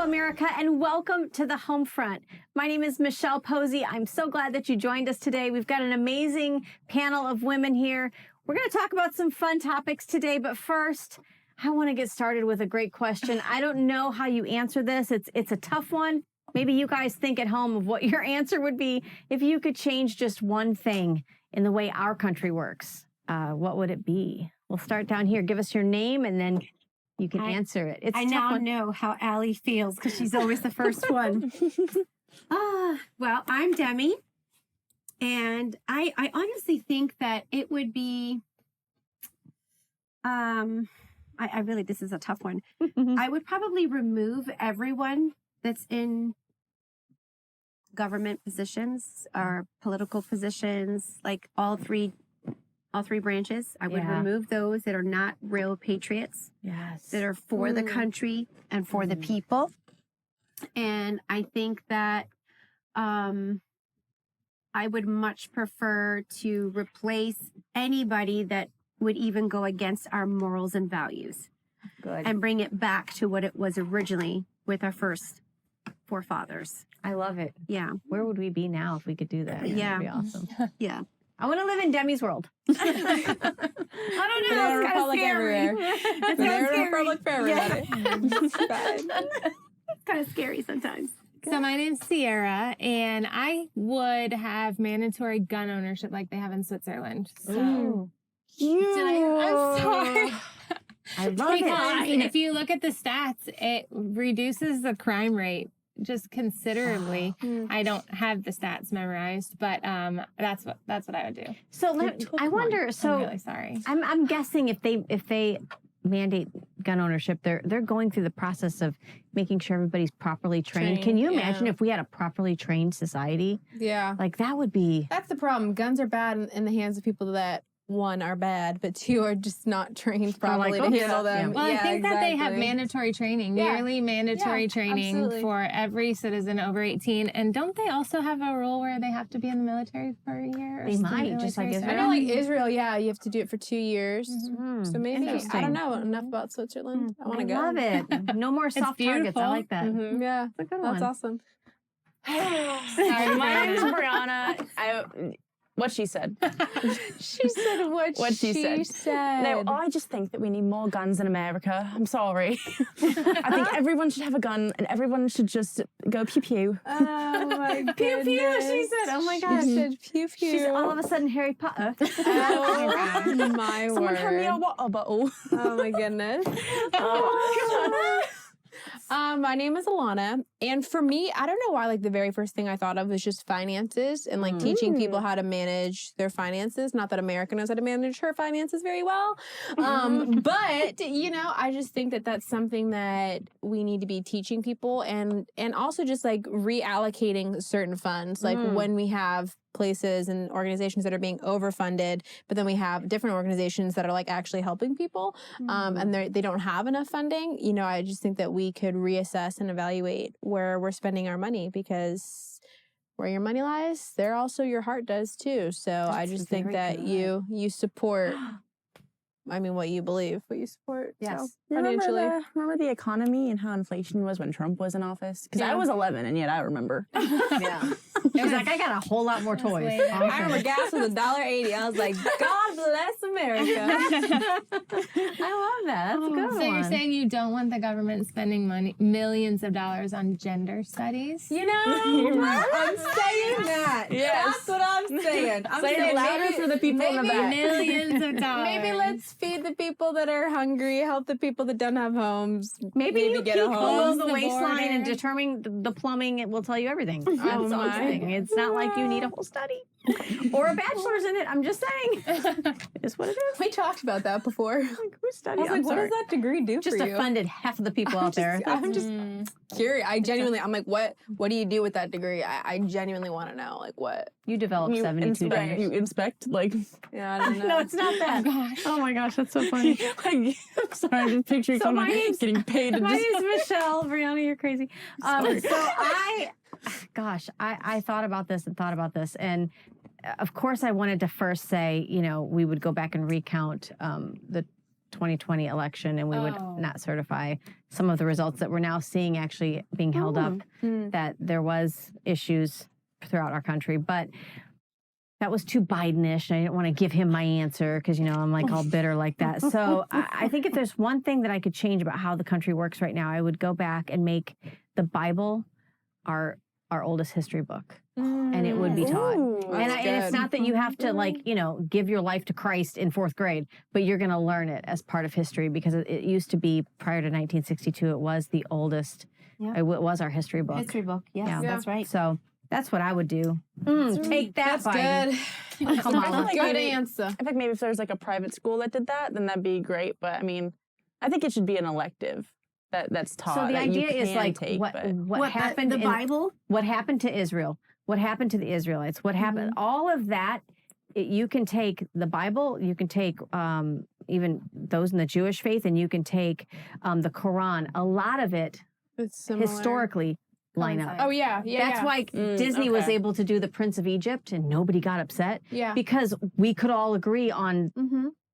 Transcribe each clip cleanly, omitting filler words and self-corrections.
America, and welcome to the Home Front. My name is Michelle Posey. I'm so glad that you joined us today. We've got an amazing panel of women here. We're going to talk about some fun topics today, but first, I want to get started with a great question. I don't know how you answer this. It's a tough one. Maybe you guys think at home of what your answer would be if you could change just one thing in the way our country works. What would it be? We'll start down here. Give us your name, and then you can answer it. I now know how Allie feels because she's always the first one. Well, I'm Demi, and I honestly think that it would be, I really, this is a tough one. I would probably remove everyone that's in government positions or political positions, like all three branches. I would remove those that are not real patriots. Yes. That are for the country and for the people. And I think that I would much prefer to replace anybody that would even go against our morals and values. Good. And bring it back to what it was originally with our first forefathers. I love it. Yeah. Where would we be now if we could do that? Yeah. That'd be awesome. Yeah. I want to live in Demi's world. I don't know. Banana It's kind of Republic scary. everywhere. It's Banana scary. Republic for everybody. It's fine. It's kind of scary sometimes. So my name's Sierra, and I would have mandatory gun ownership like they have in Switzerland. So Ooh. I'm sorry. I love Because it. if you look at the stats, it reduces the crime rate just considerably. I don't have the stats memorized, but that's what I would do. So I wonder. So I'm really sorry. I'm guessing if they mandate gun ownership, they're going through the process of making sure everybody's properly trained. Can you imagine if we had a properly trained society? Yeah. Like that would be. That's the problem. Guns are bad in the hands of people that, one, are bad, but two, are just not trained properly to handle them. Well, I think that they have exactly. mandatory training, Yeah. yearly mandatory Yeah, training absolutely. for every citizen over 18. And don't they also have a rule where they have to be in the military for a year? Or They stay might, just like military I know, like Israel, you have to do it for 2 years. So maybe, I don't know enough about Switzerland. I want to go. love it. No more soft targets. I like that. Mhm. Yeah, That's a good that's one. awesome. Sorry, my name's Brianna. What she said. She said what she said. No, I just think that we need more guns in America. I'm sorry. I think everyone should have a gun and everyone should just go pew pew. Oh my goodness. Pew pew, she said. Oh my gosh. She said pew pew. She's all of a sudden Harry Potter. Oh my Someone word. hand me a water bottle. Oh my goodness. My name is Alana, and for me, I don't know why, like, the very first thing I thought of was just finances and, like, teaching people how to manage their finances. Not that America knows how to manage her finances very well, but, you know, I just think that that's something that we need to be teaching people, and also just, like, reallocating certain funds, like, when we have places and organizations that are being overfunded, but then we have different organizations that are like actually helping people, and they don't have enough funding. You know, I just think that we could reassess and evaluate where we're spending our money, because where your money lies, there also your heart does too. So I just think that you support. I mean, what you believe, what you support. Yes. So, financially. Remember the economy and how inflation was when Trump was in office? Because I was 11 and yet I remember. Yeah. She's like, I got a whole lot more toys. way back. I remember gas was $1.80. I was like, God bless America. I love that. That's a good So one. you're saying you don't want the government spending millions of dollars on gender studies? You know, I'm saying that. Yes. That's what I'm saying. I'm Say it saying louder for the people in the back. Millions of dollars. Maybe let's feed the people that are hungry, help the people that don't have homes. Maybe you get peek a below home. the The waistline and border. determine the plumbing. It will tell you everything. That's all I'm my. saying. It's not like you need a whole study or a bachelor's in it. I'm just saying. It's what it is. We talked about that before. Like, who I studied? was like, what does that degree do Just for you? offended half of the people out there. I'm just curious. I genuinely, I'm like, what do you do with that degrry? I genuinely want to know, like, what? You developed 72 genders. You inspect, like, Yeah, I don't know. No, it's not that. gosh. Oh my gosh, that's so funny. like I'm sorry, I'm just picturing So someone my name's- getting paid to My just. name's Michelle. Brianna, you're crazy. Sorry. So I thought about this, and of course I wanted to first say, you know, we would go back and recount the 2020 election, and we would not certify some of the results that we're now seeing actually being held up, that there was issues throughout our country. But that was too Biden-ish. I didn't want to give him my answer because, I'm like all bitter like that. So I think if there's one thing that I could change about how the country works right now, I would go back and make the Bible our oldest history book. And it would be taught. And it's not that you have to give your life to Christ in 4th grade, but you're going to learn it as part of history, because it used to be, prior to 1962, it was the oldest. It was our history book. History book. Yes, Yeah. that's right. So that's what I would do. Take that, That's Biden. good. Come on. Good answer. I think maybe if there's like a private school that did that, then that'd be great. But I mean, I think it should be an elective that's taught. So the that idea you is can like take, but what happened the in Bible? what happened to Israel, what happened to the Israelites, what happened, all of that. You can take the Bible, you can take even those in the Jewish faith, and you can take the Quran. A lot of it It's similar. historically line up. Oh yeah, yeah. That's why Disney was okay. able to do the Prince of Egypt and nobody got upset, Yeah. because we could all agree on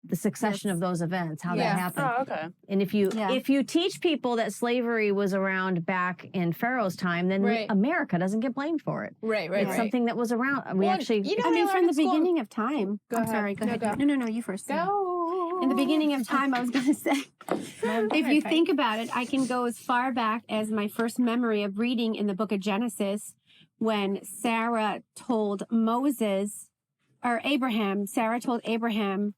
the succession Yes. of those events, how Yeah. that happened. oh, okay. And if you Yeah. if you teach people that slavery was around back in Pharaoh's time, then Right. America doesn't get blamed for it. Right. It's something that was around. We Well, actually, you know, I mean, what I from learned the in school- beginning of time. Go I'm ahead. sorry. Go No, ahead. go. No, you first. Go. In the beginning of time, I was going to say, if you think about it, I can go as far back as my first memory of reading in the book of Genesis, when Sarah told Sarah told Abraham,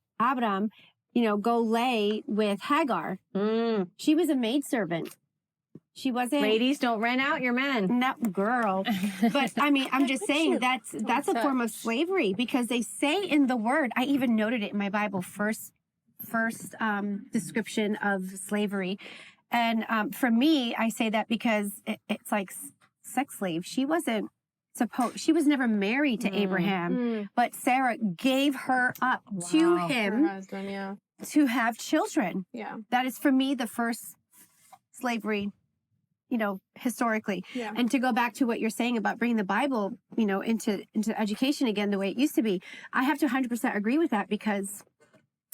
go lay with Hagar. She was a maidservant. She wasn't. ladies, don't rent out your men. No, girl. But I mean, I'm just saying that's a form of slavery, because they say in the word, I even noted it in my Bible, first description of slavery. And for me, I say that because it's like sex slave. She was never married to Abraham, but Sarah gave her up to Wow. him Her husband, yeah. to have children. Yeah. That is for me the first slavery, historically. Yeah. And to go back to what you're saying about bringing the Bible, into education again, the way it used to be, I have to 100% agree with that, because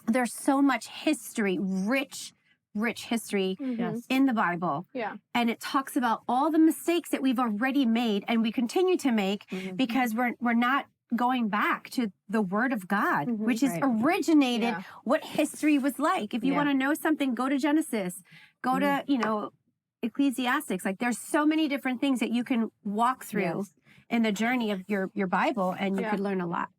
there's so much history, rich history Yes. in the Bible. Yeah. And it talks about all the mistakes that we've already made and we continue to make, because we're not going back to the Word of God, which is Right. originated Yeah. what history was like. If you Yeah. want to know something, go to Genesis, go to, Ecclesiastics. Like, there's so many different things that you can walk through Yes. in the journey of your Bible, and you Yeah. could learn a lot.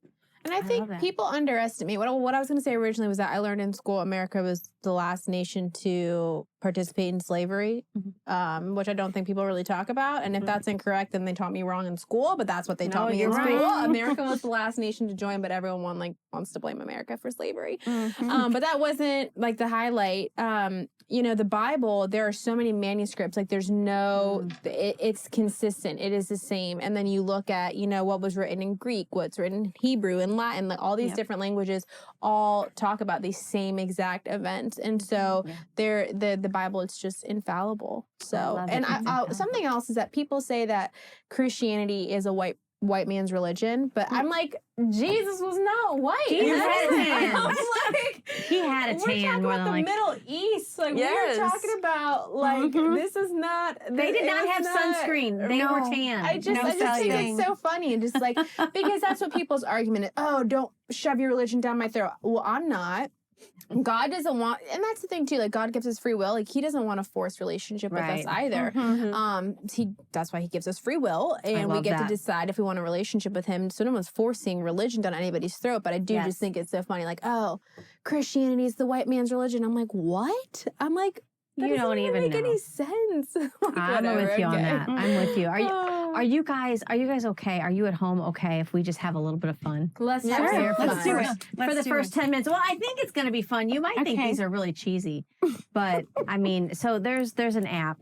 And I love think that. people underestimate what I was going to say originally was that I learned in school America was the last nation to participate in slavery, which I don't think people really talk about. And if that's incorrect, then they taught me wrong in school. But that's what they taught me in you're school. right. America was the last nation to join, but everyone wants to blame America for slavery. But that wasn't like the highlight. The Bible, there are so many manuscripts. Like, there's no, it's consistent. It is the same. And then you look at, what was written in Greek, what's written in Hebrew and Latin, like all these different languages all talk about these same exact events. And so the Bible, it's just infallible. So, love and that it's infallible. something else is that people say that Christianity is a white man's religion, but I'm like, Jesus was not white. Jesus And had a tan. I'm like, He had a we're tan talking more about than the Middle East. Like, Yes. we're talking about like this is not. They did it not was have sunscreen. They No. were tan. I just think thing. it's so funny, and just like because that's what people's argument is. Oh, don't shove your religion down my throat. Well, I'm not. God doesn't want, and that's the thing too. Like, God gives us free will. Like, He doesn't want a forced relationship with us Right. either. That's why He gives us free will, and we love get to that. decide if we want a relationship with Him. So no one's forcing religion down anybody's throat. But I do Yes. just think it's so funny. Like, oh, Christianity is the white man's religion. I'm like, what? I'm like, that You doesn't don't even make know. any sense. Like, I'm whatever, with you on okay. that. I'm with you. Oh. Are you guys okay? Are you at home okay if we just have a little bit of fun? Let's Sure. have some Let's do fun. it. For the first 10 minutes. Well, I think it's going to be fun. You might think Okay. these are really cheesy, but I mean, so there's an app.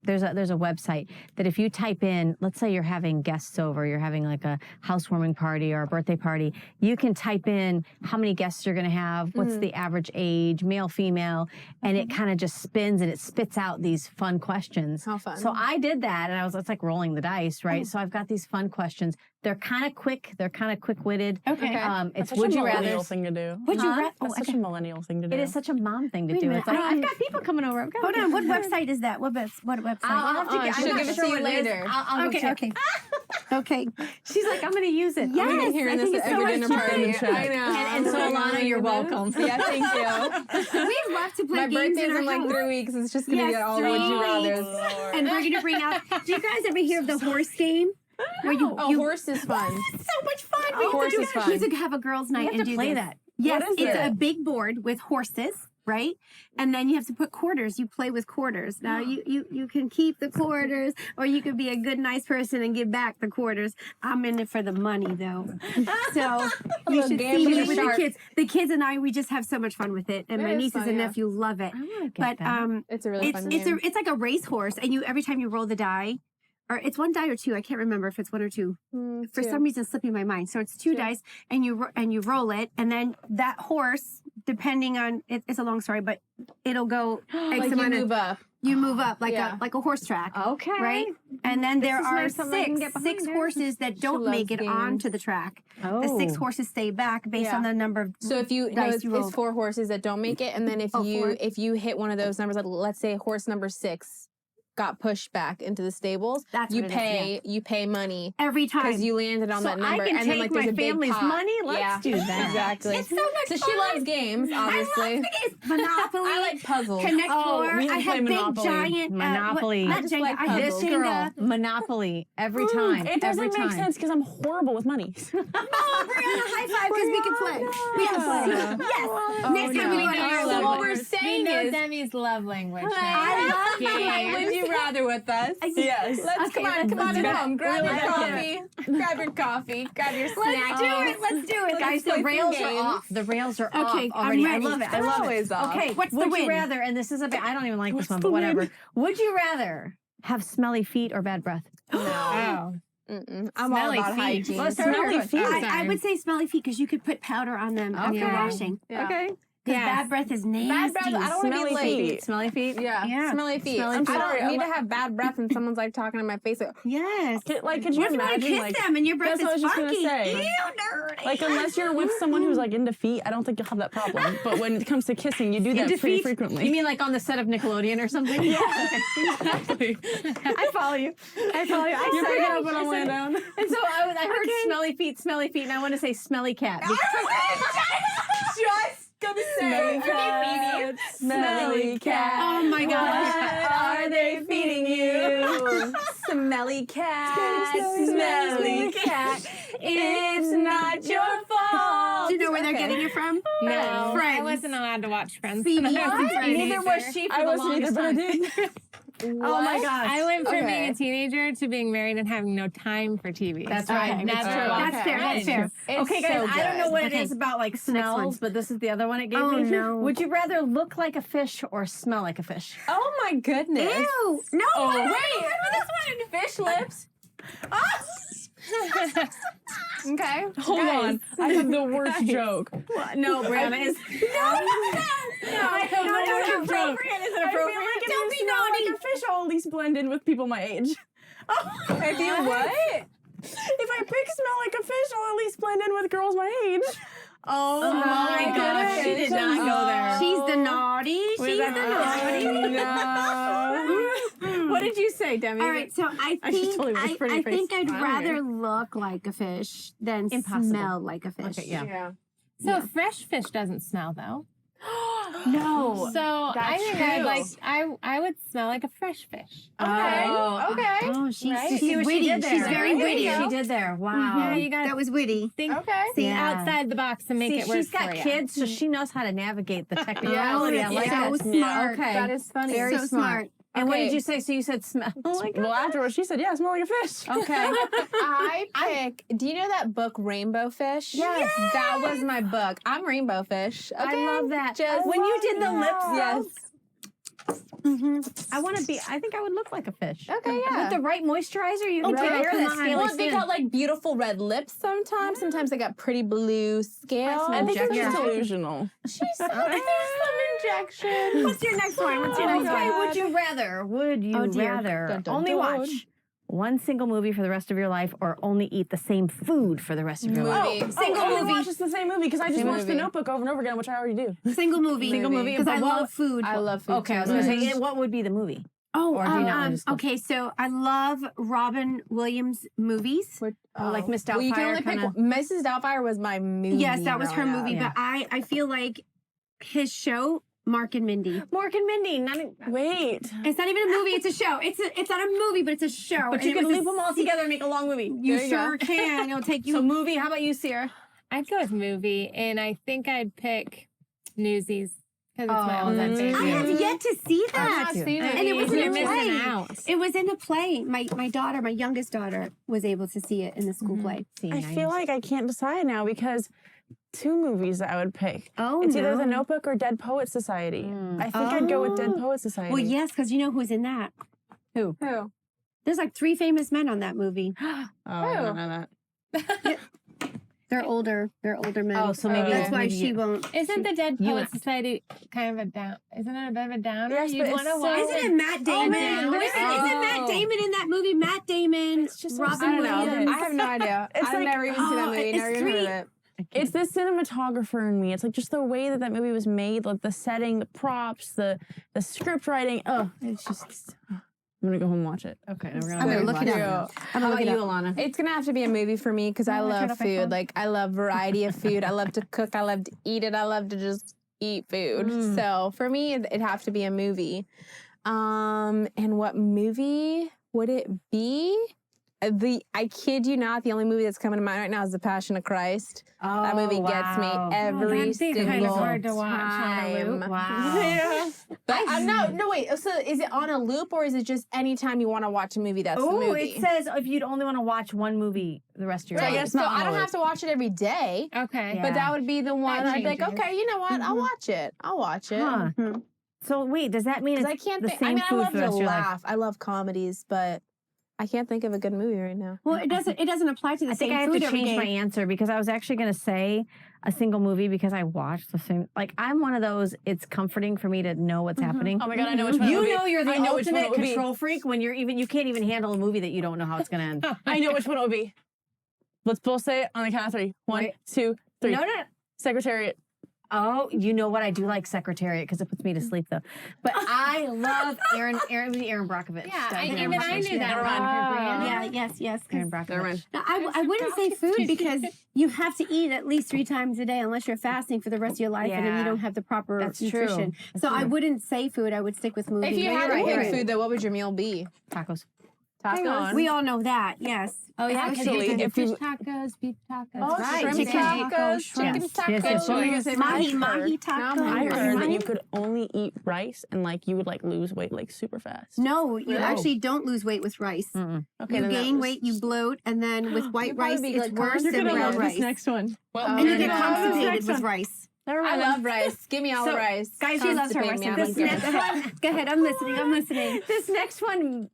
There's a website that if you type in, let's say you're having guests over, you're having like a housewarming party or a birthday party, you can type in how many guests you're going to have, what's the average age, male, female, and it kind of just spins and it spits out these fun questions. How fun. So I did that, and it's like rolling the dice, right? So I've got these fun questions. They're kind of quick. They're kind of quick-witted. Okay. Okay. It's Such would a you millennial rather. thing to do. Would you Huh? rather? That's such a millennial thing to do. It is such a mom thing to Wait a do. minute, It's like, I- I've got people coming over. I've got Hold on. What people. website is that? What website? I'll have to get. she'll I'm not give it to sure you what it is. later. I'll Okay. check. Okay. Okay. She's like, I'm going to use it. Yes, I've been hearing I think this it's at so every much dinner fun. party. Check. I know. And so, Alana, you're welcome. Yeah, thank you. We love to play My games birthday's in our in like house. 3 weeks. It's just gonna Yes, get all 3 would you weeks. rather. And we're gonna bring out. Do you guys ever hear of the horse game? Where Oh, horse is fun. It's so much fun. We have horse to do is that. fun. We have to have a girls' night You have and to do play this. that. Yes, What is it's it? a big board with horses, right? And then you have to put quarters. You play with quarters. Now you can keep the quarters, or you could be a good, nice person and give back the quarters. I'm in it for the money, though. So you should see gambling me with the shark. kids. The kids and I, we just have so much fun with it, and It my is nieces fun, and yeah. nephew love it. I want to But get that. It's a really it's fun it's game. it's like a racehorse, and you every time you roll the die. Or it's one die or two. I can't remember if it's one or two. For some reason, it's slipping my mind. So it's two dice, and you roll it, and then that horse, depending on it's a long story, but it'll go X like you amount of- move up. you move up like Yeah. a horse track, Okay. right? And then there is are nice, something I can get six behind. horses that don't loves make it games. onto the track. Oh. The 6 horses stay back based on Yeah. the number of So if you no, dice it's, you roll. it's 4 horses that don't make it, and then if Oh, four. if you hit one of those numbers, like let's say horse number 6 got pushed back into the stables, That's you what it is, pay you pay money every time. because you landed on So that number, I can and take then like my there's a big family's pot. money? Let's Yeah, do that. Exactly. It's so much So fun. she loves games, obviously. I love the games. Monopoly. I like puzzles. Connect Oh, Four. we I play have big Monopoly. giant Monopoly. not I just Jenga. like I have This puzzles. girl, Jenga. Monopoly, every time. It doesn't every make time. sense because I'm horrible with money. Oh, Brianna, high five because we can play. We can play. Yes. Next time we no. go to So Ireland. what we're We saying know is, Demi's love language. I love games. would you rather with us? Yes. Let's come on let's at go. home. Grab your Really coffee. Grab your coffee. Grab your snack. Let's do it. Let's do it, Guys, guys. the rails are games. off. The rails are Okay, off I'm already. I ready. love it. I They're love always it. off. Okay, What's the would win? you rather, and this is a bit, I don't even like this one, the but win? whatever. Would you rather have smelly feet or bad breath? No. Oh. I'm all Smelly about feet. hygiene. Let's Smelly start with- feet. Oh, I sorry. would say smelly feet because you could put powder on them when you're Okay. washing. Yeah. Okay. Because Yes. bad breath is nasty. Bad breath. I don't want to Smelly be like. feet. Smelly feet? Yeah. Yeah. Smelly feet. Smelly I feet. don't Sorry, need to have bad breath and someone's like talking in my face. Like, Yes. Could you What if you want to imagine kiss like them and your breath that's what I is was just funky? gonna say. Ew, dirty. like unless you're with someone who's like into feet, I don't think you'll have that problem. But when it comes to kissing, you do that Into pretty feet? frequently. You mean like on the set of Nickelodeon or something? Yeah. exactly. I follow you. I follow you. I You're said picking it. up what I'm I laying said it. down. And so I heard smelly feet, and I want to say smelly cat. just gonna say. cat. Smelly cat. Oh my gosh. What are they feeding you? Smelly cat. Smelly cat. It's not your fault. Do you know where they're Okay. getting it from? No, Friends. I wasn't allowed to watch Friends. Phoebe. when I was a What? Neither was teenager. she for I the wasn't either, longest but I time. did. Oh my gosh. I went from Okay. being a teenager to being married and having no time for TV. That's So right. I It's never true. watched That's fair. That's Friends. fair. It's Okay, guys, so I don't know good. what Okay. it is about like What's the next one? smells, but this is the other one it gave Oh, me. no. Would you rather look like a fish or smell like a fish? Oh my goodness. Ew. No. Oh, I don't wait. remember this one. Fish lips. Okay. Hold on. I have the worst joke. No, Brianna is. No. I don't know what Don't it's be appropriate. Is it I feel appropriate? like if Don't you be smell naughty. like a fish, I'll at least blend in with people my age. If you what? If I pick smell like a fish, I'll at least blend in with girls my age. Oh my gosh, she did not go there. She's the naughty. She's the naughty. No. What did you say, Demi? All right, so I I just think totally was pretty I face. think I'd I don't rather look like a fish than Impossible. smell like a fish. Okay, yeah. Yeah. So fresh fish doesn't smell though. No. So I That's think I'd true. like I would smell like a fresh fish. Okay. Oh, Okay. Oh, she's, Right? she's See what witty. she did there. She's very right? witty. She did there. Wow. Yeah, you gotta That was witty. think Okay. think Yeah. outside the box and make See, it work she's got for you. kids, so she knows how to navigate the Yeah, technicality. I like so that. smart. Okay. That is funny. Very so smart. And what Okay. did you say? So you said smell like a Well, afterwards, she said, yeah, I smell like a fish. Okay. I pick. Do you know that book Rainbow Fish? Yes. That was my book. I'm Rainbow Fish. Okay. I love that. Just When you did the lips, Yes. I want to be. I think I would look like a fish. Okay, yeah. With the right moisturizer, you can Okay, take care of that come on. scaly Well, they skin. got like beautiful red lips sometimes. Sometimes they got pretty blue scales. some I think it's injection. just delusional. She's some injection. What's your next one? What's your next Okay, one? would you rather? Would you Oh, dear. rather Dun, dun, only dun. watch one single movie for the rest of your life, or only eat the same food for the rest of your life? Movie. Single I only movie. watch just the same movie because I just Same watch The movie. Notebook over and over again, which I already do. Single movie. Single movie, Because but I what- love food. I love food. Okay, I was too gonna much. say, what would be the movie? Oh, Or do you not wanna disclose? okay. So I love Robin Williams movies. Like Miss Well, you can Doubtfire only pick kinda- one. Mrs. Doubtfire was my movie. Yes, that was her growing up. movie. Yeah. But I feel like his show, Mark and Mindy. Mork and Mindy. Wait. It's not even a movie. It's a show. It's not a movie, but it's a show. But And you it can was loop a them all together and make a long movie. You There you sure can. It'll take you. So movie. How about you, Sierra? I'd go with movie, and I think I'd pick Newsies because it's my Oh, old that's baby. I have yet to see I've not that. seen it. And it was in You're a missing play. out. It was in a play. My daughter, my youngest daughter, was able to see it in the school play. I feel like I can't decide now because two movies that I would pick. Oh, It's either no. The Notebook or Dead Poet Society. I think I'd go with Dead Oh. Poet Society. Well, yes, because you know who's in that. Who? There's like 3 famous men on that movie. Oh, I don't know that. They're older. They're older men. Oh, so maybe that's why maybe she you- won't. Isn't the Dead You Poet would- Society kind of a down? Isn't it a bit of a downer? Yes, You'd but want to it's so- watch Isn't it Matt Damon? man, Isn't oh. Matt Damon in that movie? Matt Damon, just so Robin I don't know. Williams. I have no idea. It's I've like- never even seen that oh, movie. it's Never even heard three- of it. It's the cinematographer in me. It's like just the way that movie was made, like the setting, the props, the script writing. Oh, it's just. I'm gonna go home and watch it. Okay, I'm gonna look it up. How about you, Alana? It's gonna have to be a movie for me because I Oh, I turned love off my food. phone. Like I love variety of food. I love to cook. I love to eat it. I love to just eat food. So for me, it'd have to be a movie. And what movie would it be? I kid you not, the only movie that's coming to mind right now is The Passion of Christ. That movie gets me every that'd be kind of single hard to watch on a loop. time. Wow. Yeah. But no, wait. So is it on a loop or is it just anytime you want to watch a movie that's the Oh, movie? it says if you'd only want to watch one movie the rest of your Right, life. so I don't have to watch it every day. Okay. Yeah. But that would be the one I'd be like, changes. okay, you know what? I'll watch it. I'll watch it. Huh. Mhm. So wait, does that mean Because it's I can't the think. same I mean, I food love for the to rest of your life? laugh. I love comedies, but I can't think of a good movie right now. Well, it doesn't apply to the I think same I have food to every change my day. answer because I was actually going to say a single movie because I watched the same. Like I'm one of those. It's comforting for me to know what's happening. Oh my god, I know which one. it would You be. know you're the I know which one it ultimate would be. control freak when you can't even handle a movie that you don't know how it's going to end. I know which one it would be. Let's both say it on the count of 3. 1, Wait. 2, 3. No. Secretariat. Oh, you know what? I do like Secretariat because it puts me to sleep though. But I love Aaron Brockovich. Yeah, Aaron even I Brockovich. knew that. Never mind. Brianna. Yeah, yes. 'cause- Aaron Brockovich. Never mind. No, I wouldn't say food because you have to eat at least 3 times a day unless you're fasting for the rest of your life and then Yeah. you don't have the proper That's true. nutrition. That's So I true. wouldn't say food. I would stick with movies. If you you're had right, to you're pick right. food, though, what would your meal be? Tacos. Tacos? on. We all know that, yes. Oh yeah, Actually, if fish you tacos, beef tacos. Oh, right. shrimp Chicken tacos, tacos, chicken yes. tacos. Yes, yes, What were you yes. gonna say? Mahi Mahi tacos. I Mahi. heard that you Mahi? could only eat rice and like you would like lose weight like super fast. No, you Really? actually don't lose weight with rice. Mm-mm. Okay, You then that gain was- weight, you bloat, and then with white You'd probably rice, be, it's like, worse You're than gonna brown love rice. this next one. Well, And you there get go. constipated with rice. Never I mind. love rice. Give me all So, the rice. guys, she loves her Constipate rice me. and I'm this good. next one. Go ahead, I'm listening. This next one,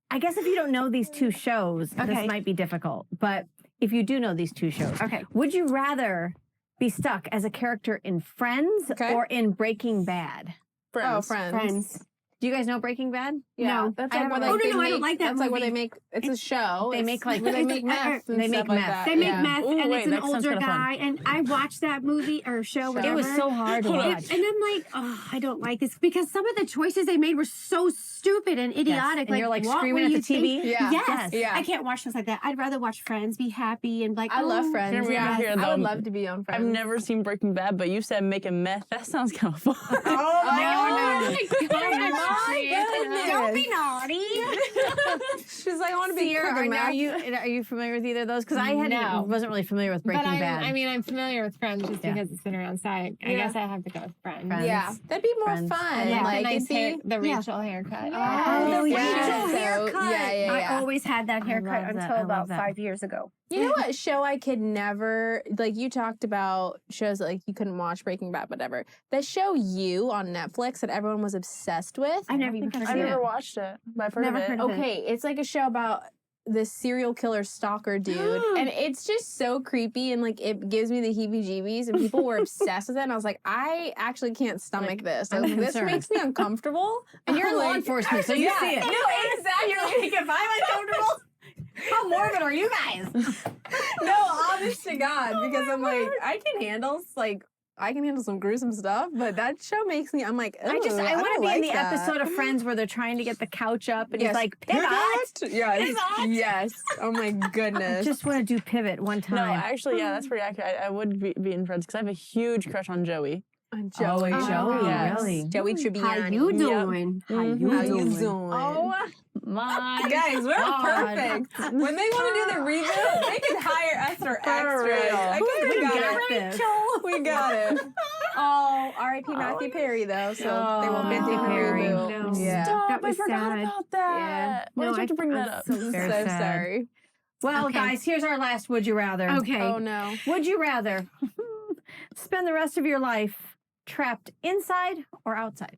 I guess if you don't know these two shows, Okay. this might be difficult. But if you do know these two shows, Okay. would you rather be stuck as a character in Friends Okay. or in Breaking Bad? Oh, Friends. Friends. Do you guys know Breaking Bad? Yeah, No. that's I like where haven't- they Oh, no, I make, don't like that That's like where they movie. make. It's a show. They It's make, like- where they make meth. and They make stuff like meth. that. They make yeah. meth, Ooh, and wait, it's an that sounds older kinda fun. guy. And I watched that movie or show, whatever. It was so hard to Hold on. watch. And I'm like, oh, I don't like this because some of the choices they made were so stupid and idiotic. And you're like what screaming were at the you TV? thinking? Yeah. Yes. Yeah. I can't watch things like that. I'd rather watch Friends, be happy, and like. I love oh, Friends. Hear me out here, I though. would love to be on Friends. I've never seen Breaking Bad, but you said making meth. That sounds kind of fun. Oh, Don't be naughty. She's like, I want to be Sierra, cooking are meth. you familiar with either of those? Because I No. wasn't really familiar with Breaking But Bad. I'm familiar with Friends just Yeah. because it's been around. So I Yeah. guess I have to go with Friends. Friends. Yeah, that'd be more Friends. fun. Yeah. Like, the nice it'd be- hair, the Yeah. Rachel haircut. Oh, Yes, yeah. so- haircut. yeah. I always had that I haircut love that. until I love about that. 5 years ago. You know what show I could never like? You talked about shows that like you couldn't watch Breaking Bad, whatever. The show You on Netflix that everyone was obsessed with. I never even think I've I seen never it. watched it, but I've heard Never of it. heard of it. Okay, it's like a show about this serial killer stalker dude, and it's just so creepy, and like it gives me the heebie-jeebies, and people were obsessed with it, and I was like, I actually can't stomach this. I'm Like, this concerned. makes me uncomfortable. And you're in law Like, enforcement, so you yeah, see it. no, exactly. You're like, if I'm uncomfortable, how morbid are you guys? No, honest to God, because I'm like, I can handle some gruesome stuff, but that show makes me, I'm like, I want don't to be like in the that. episode of Friends where they're trying to get the couch up, and Yes. he's like, pivot. Yes. Pivot. Yes. Oh my I goodness. just want to do pivot one time. No, actually, yeah, that's pretty accurate. I would be in Friends because I have a huge crush on Joey. Joey. Oh, Joey, yes. really? Joey Tribbiani. How you doing? How you How you doing? doing? Oh my Guys, we're God. perfect. When they want to do the reboot, they can hire us for extras. I guess we got it. We got it. Oh, R.I.P. Matthew Perry, though, so they won't be Matthew doing a Perry. reboot. No. Yeah. Stop! That was I forgot sad. about that. Why No, did you have to bring I'm that up? so I'm Very so sad. sorry. Well, Okay. guys, here's our last would you rather. Okay. Oh, no. Would you rather spend the rest of your life trapped inside or outside?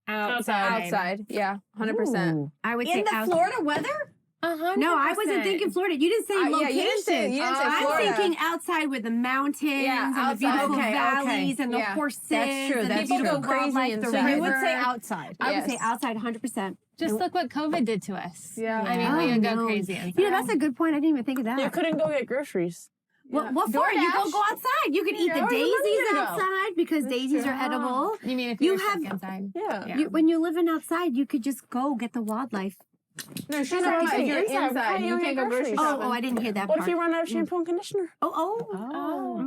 Outside. Yeah, 100%. Ooh. I would say In the out- Florida weather? 100%. No, I wasn't thinking Florida. You didn't say Yeah, location. you didn't say I'm Florida. thinking outside with the mountains Yeah, and the outside. beautiful Okay, valleys okay. and the Yeah. horses. That's true, And that's the true. beautiful Go crazy wildlife, the inside. So river. you would say outside. I would say Yes. outside 100%. Just look what COVID did to us. Yeah. I mean, Oh, we would go no. crazy inside. You know, that's a good point. I didn't even think of that. You couldn't go get groceries. What for? You DoorDash. go outside. You can eat Yeah, the where the money daisies gonna go? outside because daisies are edible. You mean if You you were have- stuck inside? Yeah. Yeah. When you're living outside, you could just go get the wildlife. No, she's No, talking I'm about if saying you're inside. How inside. do You you can't get go grocery groceries? shopping. Oh, I didn't hear that What part. if you run out of shampoo and conditioner? Oh.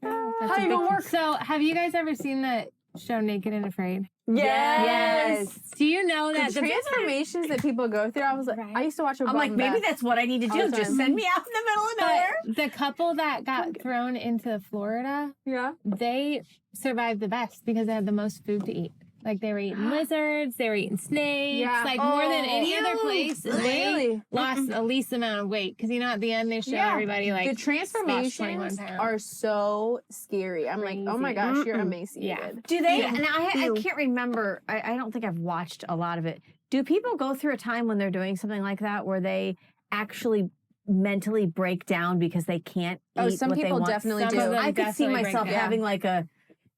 That's How a you big- gonna work? So, have you guys ever seen the show Naked and Afraid? Yes. Do you know The that the transformations that people go through, I was like, Right. I used to watch. I'm like, maybe that's what I need to All do. the Just time. send me out in the middle of nowhere. but the couple that got thrown into Florida, Yeah. they survived the best because they had the most food to eat. Like they were eating lizards, they were eating snakes, Yeah. like more than any Ew. other place. They Really? lost the least amount of weight because you know at the end they show Yeah. everybody like The transformations 21 pounds. are so scary. I'm like, oh my Crazy. gosh, you're Mm-mm. emaciated. Yeah. Do they? Yeah. And I Ew. can't remember. I don't think I've watched a lot of it. Do people go through a time when they're doing something like that where they actually mentally break down because they can't eat Oh, some what they people want? definitely Some do. of them I could see definitely break myself down. having like a.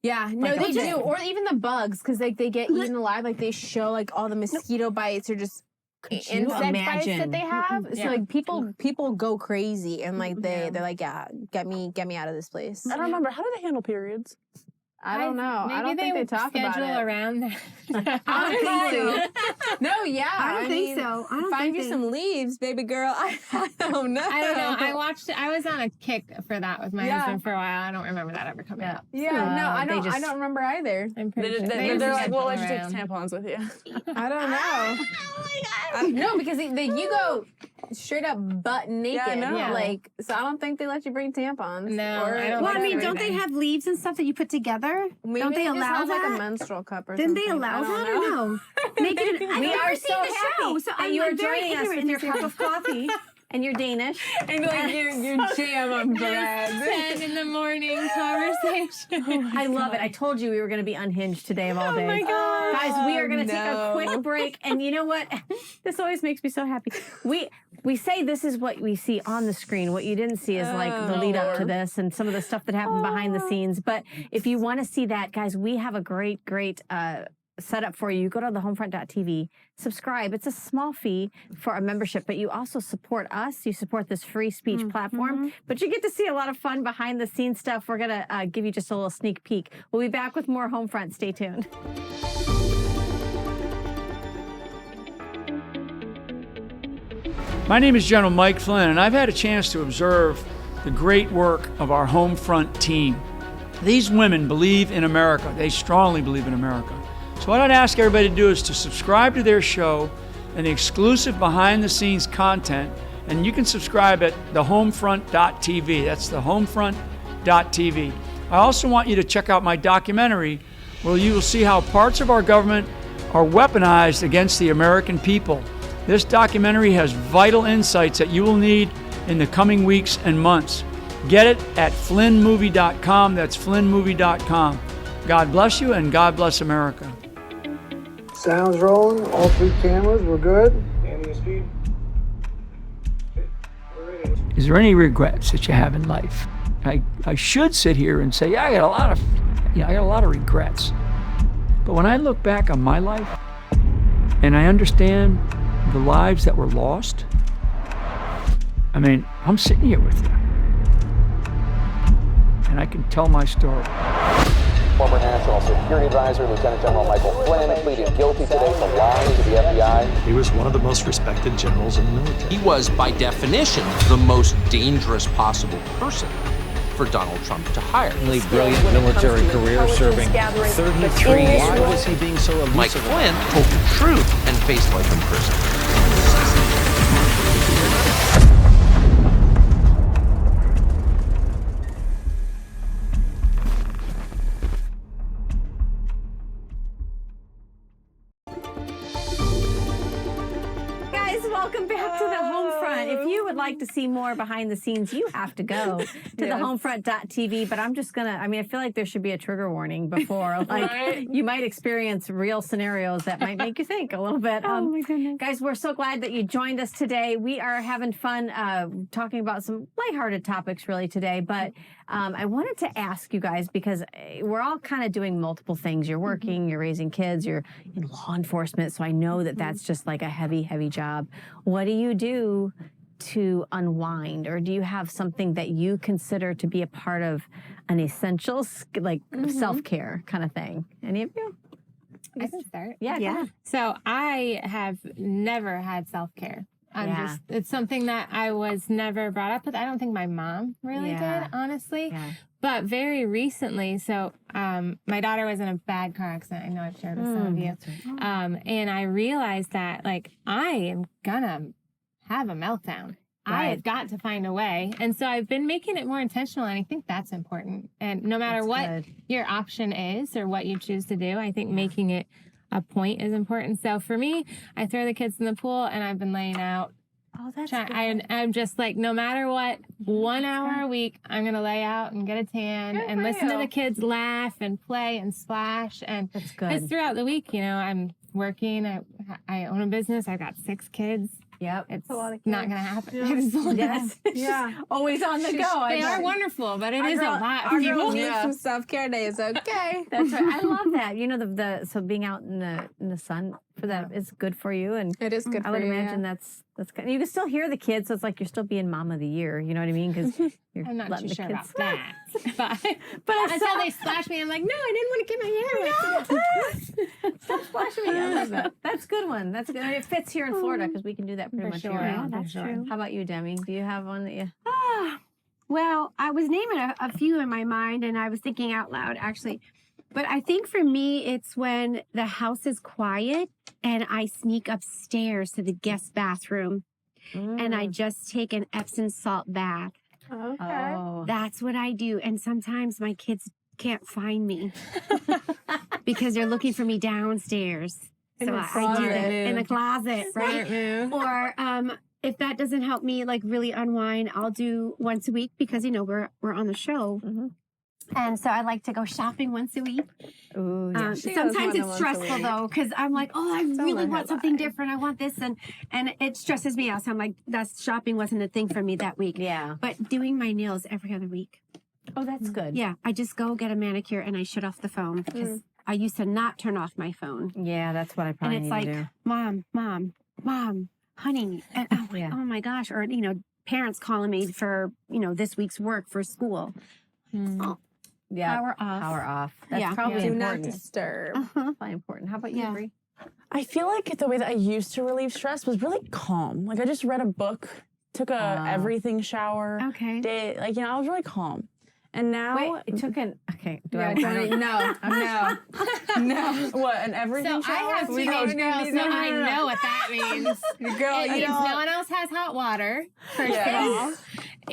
Yeah, no, Like, they okay. do, or even the bugs, because like they get eaten alive. Like they show like all the mosquito bites or just Could you insect bites imagine? that they have. So Yeah. like people go crazy and like Yeah. they're like, yeah, get me out of this place. I don't remember. How do they handle periods? I don't know. Maybe I don't think they talk about schedule it. around that. I don't think so. No, yeah, I don't think mean, so. I don't find think you they- some leaves, baby girl. I don't know. I don't know. I was on a kick for that with my Yeah. husband for a while. I don't remember that ever coming Yeah. up. Yeah, no, I they don't. I just- don't remember either. I'm They, pretty sure. they, used they're to like, we'll let schedule you take the around. tampons with you. I don't know. No, because you go straight up butt naked. I know. Yeah. Like, so I don't think they let you bring tampons. No, or, I don't Well, I think mean, so don't they either. have leaves and stuff that you put together? Maybe don't they just allow have, like a that? menstrual cup or Didn't something. they allow I don't that know. or no? Make it. I've We never are seen so the happy show, so that I'm you are like, very joining us ignorant with your in this cup of coffee and your Danish. And like your jam of bread. 10 in the morning conversation. I love it. I told you we were going to be unhinged today of all days. Oh my God. Guys, we are going to take a no. quick break. And you know what? This always makes me so happy. We say this is what we see on the screen. What you didn't see is like the lead up to this and some of the stuff that happened behind the scenes. But if you want to see that, guys, we have a great setup for you. Go to thehomefront.tv, subscribe. It's a small fee for a membership, but you also support us. You support this free speech platform, but you get to see a lot of fun behind the scenes stuff. We're going to give you just a little sneak peek. We'll be back with more Homefront. Stay tuned. My name is General Mike Flynn, and I've had a chance to observe the great work of our Homefront team. These women believe in America. They strongly believe in America. So what I'd ask everybody to do is to subscribe to their show and the exclusive behind-the-scenes content, and you can subscribe at thehomefront.tv. That's thehomefront.tv. I also want you to check out my documentary where you will see how parts of our government are weaponized against the American people. This documentary has vital insights that you will need in the coming weeks and months. Get it at flynnmovie.com. That's flynnmovie.com. God bless you and God bless America. Sounds rolling, all three cameras, we're good. Ambient speed. there any regrets that you have in life? I should sit here and say, yeah, I got a lot of regrets. But when I look back on my life and I understand the lives that were lost, I mean, I'm sitting here with you. And I can tell my story. Former National Security Advisor Lieutenant General Michael Flynn pleaded guilty today to lying to the FBI. He was one of the most respected generals in the military. He was, by definition, the most dangerous possible person for Donald Trump to hire. Really brilliant military career, serving 33 years. Why was he being so elusive? Mike Flynn told the truth and faced life in prison. Guys, welcome back to the Homefront. If you would like to see more behind the scenes, you have to go to thehomefront.tv. But I'm just gonna, I feel like there should be a trigger warning before. Like, you might experience real scenarios that might make you think a little bit. Oh my goodness. Guys, we're so glad that you joined us today. We are having fun talking about some lighthearted topics really today. But I wanted to ask you guys, because we're all kind of doing multiple things. You're working, you're raising kids, you're in law enforcement. So I know that that's just like a heavy, heavy job. What do you do to unwind? Or do you have something that you consider to be a part of an essential, like self-care kind of thing? Any of you? I can start. Yeah. Go ahead. So I have never had self-care. It's something that I was never brought up with. I don't think my mom really did, honestly. Yeah. But very recently, so my daughter was in a bad car accident. I know I've shared with some of you. And I realized that, like, I am gonna have a meltdown. I have got to find a way. And so I've been making it more intentional, and I think that's important. And no matter what your option is or what you choose to do, I think making it a point is important. So for me, I throw the kids in the pool, and I've been laying out. Oh, that's I'm just like, no matter what, 1 hour a week, I'm going to lay out and get a tan and listen to the kids laugh and play and splash. And That's good. it's throughout the week, you know, I'm working. I own a business. I've got 6 kids. Yep. It's not going to happen. It's a lot. Yes. Yeah. Always on the go. They are wonderful, but it is a lot. Our girls need some self-care days, okay? That's right. I love that. You know, so being out in the sun for that is good for you, and It is good I for would you, imagine that's good. You can still hear the kids, so it's like you're still being mom of the year. You know what I mean? Because you're I'm not letting too the sure kids about that. But I until they splash me, I'm like, no, I didn't want to get my hair wet. Stop splashing me. I love that. That's a good one. That's a good. It fits here in Florida because we can do that pretty For much sure. year round. That's true. How about you, Demi? Do you have one that you? Well, I was naming a few in my mind, and I was thinking out loud, actually. But I think for me, it's when the house is quiet and I sneak upstairs to the guest bathroom and I just take an Epsom salt bath. Okay. Oh. That's what I do. And sometimes my kids can't find me because they're looking for me downstairs. So I do it in the closet, right? Or if that doesn't help me like really unwind, I'll do once a week because you know we're on the show. And so I like to go shopping once a week. Ooh, yeah. Sometimes it's stressful though, because I'm like, oh, I really want something different. I want this, and it stresses me out. So I'm like, that's shopping wasn't a thing for me that week. Yeah. But doing my nails every other week. Oh, that's good. Yeah, I just go get a manicure and I shut off the phone because I used to not turn off my phone. Yeah, that's what I probably And it's need like, to do. mom, honey, and I'm like, oh my gosh, or you know, parents calling me for this week's work for school. Oh, Yeah. power off. Power off. That's Yeah. probably Do not important. disturb. Probably important. How about you, Yeah. Bree? I feel like the way that I used to relieve stress was really calm. Like I just read a book, took a everything shower, Okay. did I was really calm. And now Wait, it took an okay. Do Yeah, I, Johnny, no. what an everything So I shower? have We teenage know- girls, so I know what that means. Girl, It you means know, no one else has hot water, first Yeah. thing.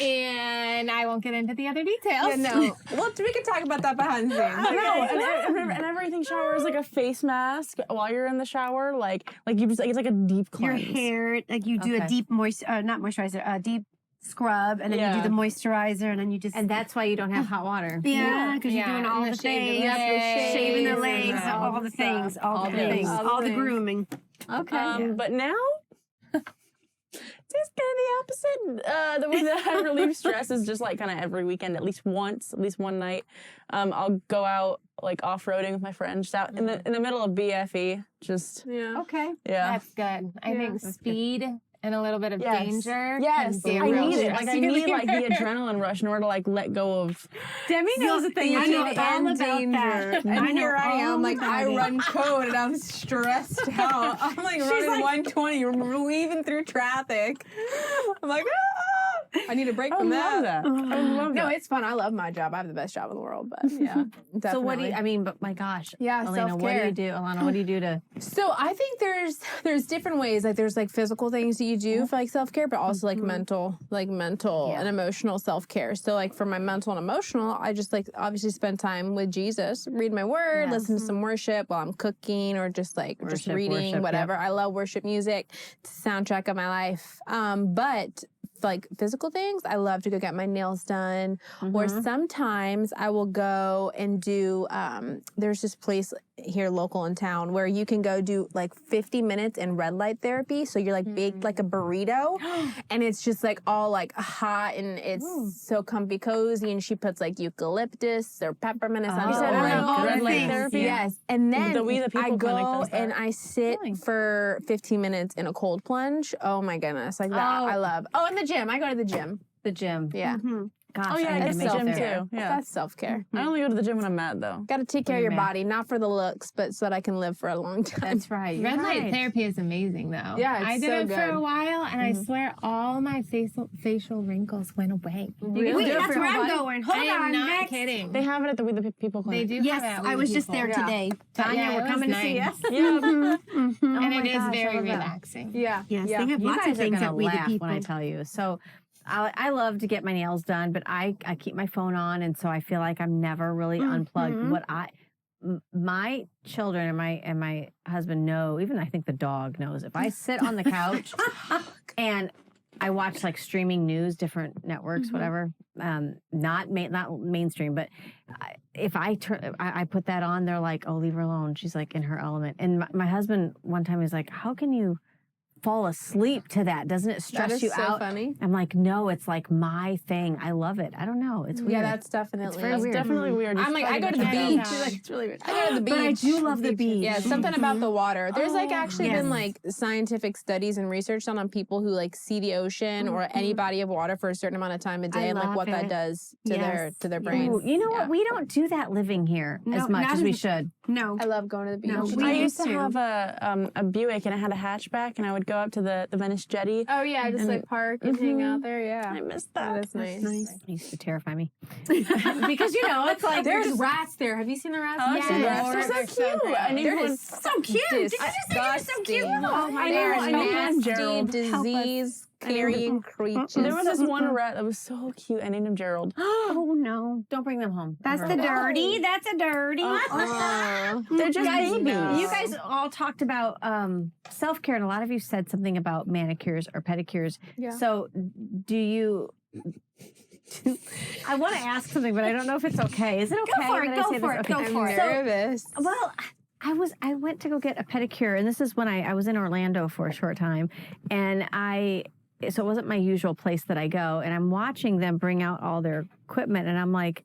And I won't get into the other details. yeah, no. Well, we can talk about that behind the scenes. No, and everything shower is like a face mask while you're in the shower. Like you just it's like a deep Your cleanse. hair, like you do Okay. a deep not moisturizer, a deep scrub, and then you Yeah. do the moisturizer, and then you just and that's why you don't have hot water. yeah, because you're Yeah, doing all and the the shave the things, legs, shaving the and legs, all the things, all the things, all the all the things. grooming. Okay. But now It's kind of the opposite. The way that I relieve stress is just like kind of every weekend, at least one night. I'll go out like off-roading with my friends, just out in the middle of BFE. Just Okay. That's good. I think speed and a little bit of danger. Yes, can be a I real need it. stress Like I need like the reliever. adrenaline rush in order to like let go of. Demi knows the thing. I know and all about danger. that. And here I am, like I about it. run code and I'm stressed out. I'm like running 120, weaving through traffic. I'm like, I need a break I from love that. that. I love No, that. it's fun. I love my job. I have the best job in the world, but yeah. Definitely. So what do you, I mean, but my gosh. Yeah, Elena, what do you do? Alana, what do you do to? So I think there's different ways. Like there's like physical things that you do for like self-care, but also like mental and emotional self-care. So like for my mental and emotional, I just like obviously spend time with Jesus, read my word, listen to some worship while I'm cooking or just like just reading, whatever. I love worship music. It's the soundtrack of my life. But like physical things, I love to go get my nails done, or sometimes I will go and do there's this place here local in town where you can go do like 50 minutes in red light therapy. So you're like baked like a burrito and it's just like all like hot and it's so comfy cozy, and she puts like eucalyptus or peppermint essential oil. red light therapy. Yes. And then The We the People I Clinic go does that. and I sit for 15 minutes in a cold plunge. Oh my goodness. Like that I love. Oh, and the gym. I go to the gym. The gym. Yeah. Gosh, Oh yeah, I need guess to the make gym it there. too. Yeah, That's self-care. I only go to the gym when I'm mad though. Got to take care of your body, not for the looks, but so that I can live for a long time. That's right. Red You're light right. therapy is amazing, though. Yeah, it's I did so it for good. a while, and I swear all my facial wrinkles went away. Really? Wait, Do it that's for where your I'm body? going. Hold I am on, not next. kidding. They have it at the We the People They Clinic. do. Yes, have it at I was just there People. today. Tanya, Yeah, it we're was coming to see nice. us. Yeah. And my it is gosh, I very love that. relaxing. Yeah. Yes, yeah. they have You lots guys of are things gonna at We the laugh People. when I tell you. So I love to get my nails done, but I keep my phone on, and so I feel like I'm never really unplugged. What my children and my husband know, even I think the dog knows, if I sit on the couch and I watch like streaming news, different networks, whatever, not mainstream, but if I put that on, they're like, oh, leave her alone. She's like in her element. And my husband one time was like, how can you fall asleep to that? Doesn't it stress That is you so out? funny. I'm like, no, it's like my thing. I love it. I don't know. It's weird. Yeah, that's definitely. It's very That's weird. definitely weird. I'm like, I go to the Yeah. beach. She's like, It's really weird. I go to the beach. But I do love the beach. Yeah, something about the water. There's like actually yes. been like scientific studies and research done on people who like see the ocean or any body of water for a certain amount of time a day, I and like love what that it. does to Yes. their brain. Ooh, you know Yeah. what? We don't do that living here No, as much not as we as- should. No. I love going to the beach. No, I we used to used to. have a Buick and I had a hatchback and I would go up to the Venice Jetty. Oh yeah, just And- like park and hang out there. Yeah, I miss that. that's nice. It used to terrify me because you know it's like There's rats there. Have you seen the rats? Oh, I've seen Yes. rats. They're so cute. gross. I need They're one. just so cute. Did you just say they were so cute? disgusting. Oh my They're gosh. I need one, nasty, Gerald. disease carrying creatures. There was this one rat that was so cute. I named him Gerald. Oh no. don't bring them home. That's ever. the dirty. That's a dirty. They're just Guys, babies. you guys all talked about self-care, and a lot of you said something about manicures or pedicures. Yeah. So do you... I want to ask something, but I don't know if it's okay. Is it okay? for it, that I go say for this? it, go Okay. for it. So, Nervous. well, I went to go get a pedicure, and this is when I was in Orlando for a short time, and so it wasn't my usual place that I go, and I'm watching them bring out all their equipment, and I'm like,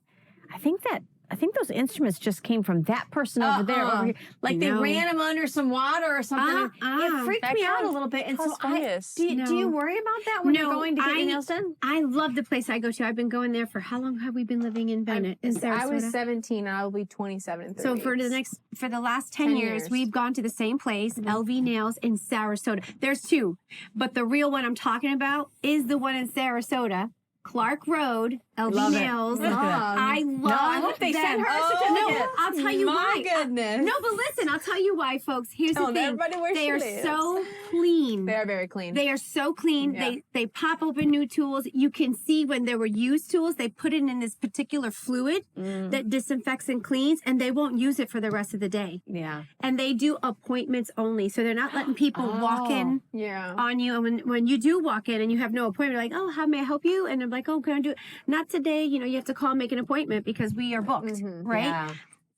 I think those instruments just came from that person over there. Over here. Like they No. ran them under some water or something. It freaked me out a little bit. And so cause fungus. do you No. worry about that when you're No, going to get your I- nails done? I love the place I go to. I've been going there for how long have we been living in Bennett? In I was Sarasota? 17. I will be 27 in 3 So weeks. for the last 10 years, we've gone to the same place, Mm-hmm. LV Nails in Sarasota. There's two, but the real one I'm talking about is the one in Sarasota, Clark Road, LV Love it. Nails. Look at that. I love I hope they them. send her a No, certificate. I'll tell you My why. goodness. No, but listen, I'll tell you why, folks. Here's the Telling thing. everybody where They she are lives. so clean. They are very clean. They are so clean. Yeah. They pop open new tools. You can see when there were used tools, they put it in this particular fluid that disinfects and cleans, and they won't use it for the rest of the day. Yeah. And they do appointments only, so they're not letting people walk in Yeah. on you. And when you do walk in and you have no appointment, you're like, oh, how may I help you? And they're like, oh, can I do it? Not today. You know, you have to call and make an appointment because we are booked, right? Yeah.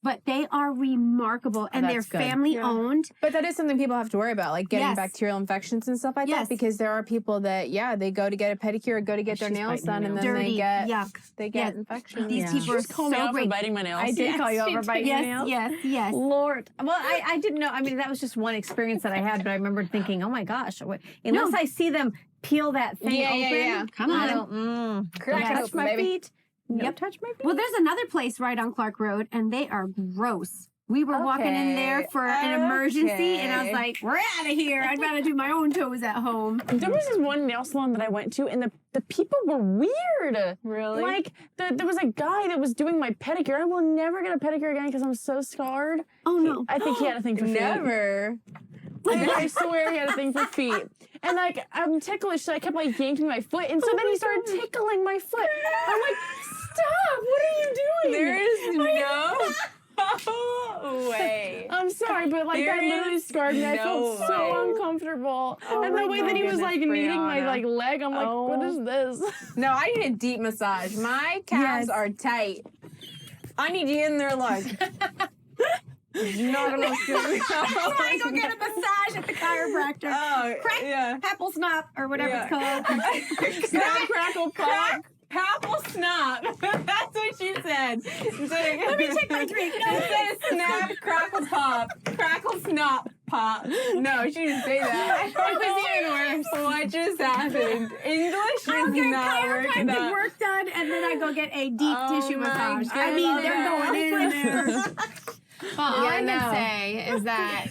but they are remarkable and they're that's good. family owned. But that is something people have to worry about, like getting Yes. bacterial infections and stuff like Yes. that. Because there are people that, they go to get a pedicure or go to get their She's nails biting done, her and nails. then Dirty, they get yuck. infections. These people are Call me so out for great. biting my nails. I did call you over biting your Yes, nails. yes. Lord. Well, I didn't know. I mean, that was just one experience that I had, but I remember thinking, oh my gosh, unless I see them peel that thing Yeah, open. yeah, yeah. Come I on. don't, Crack it touch open, my baby. feet. No Yep. touch my feet. Well, there's another place right on Clark Road, and they are gross. We were walking in there Okay, for an emergency, and I was okay. like, we're out of here. I'd rather do my own toes at home. There was this one nail salon that I went to, and the people were weird. Really? Like, there was a guy that was doing my pedicure. I will never get a pedicure again because I'm so scarred. Oh, no. I think he had a thing for feet. Never. I swear he had a thing for feet. And like, I'm ticklish, so I kept like yanking my foot. And so then he started tickling my foot. I'm like, stop, what are you doing? There is no way. I'm sorry, but like There that literally is scarred me. I no felt so uncomfortable. and the way that he was like kneading my like leg, I'm like, what is this? No, I need a deep massage. My calves are tight. I need you in there like. Not gonna I go get a massage at the chiropractor. Oh, Crack, yeah. apple snap, or whatever it's called. Snap, crackle, pop. Apple snap. That's what she said. Let me take my drink. No. It says snap, crackle, pop. Crackle, snap, pop. No, she didn't say that. It was even worse. What just happened? English I'll is get not working chiropractic out. work done, and then I go get a deep tissue my massage. I mean, they're going in there. Well, all Yeah, I no. can say is that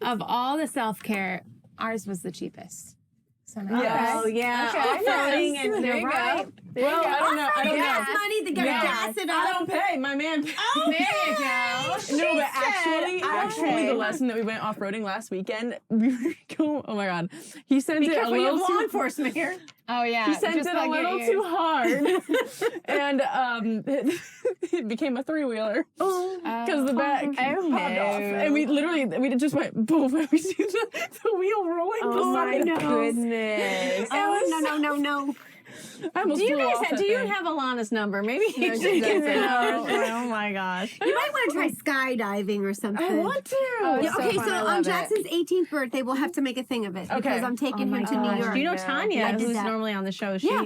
of all the self-care, ours was the cheapest. So nice. Yes. Oh, yeah. Okay. Offering, Yes. and There they're you go. right. Well, I don't know. I don't Gas know. money, they gotta gas it I up. don't pay. My man. There you go. No, but actually, okay. the lesson that we went off-roading last weekend, we were going, oh my God. He sent it a Careful, you have little law too, enforcement here. Oh yeah. he sent it just a plug your little ears. too hard. And it became a three-wheeler. Because the back popped off. And we just went boom, and we see the wheel rolling beside us. Goodness. Oh, no. I almost Do you flew guys off have, that do you thing. have Alana's number? Maybe you No, should she give it. doesn't. Oh my gosh. You might want to try skydiving or something. I want to. Oh, Yeah, so okay, fun. so I on love it. Jackson's 18th birthday, we'll have to make a thing of it because I'm taking him to New York. Do you know Tanya, I did who's that. normally on the show? She Yeah.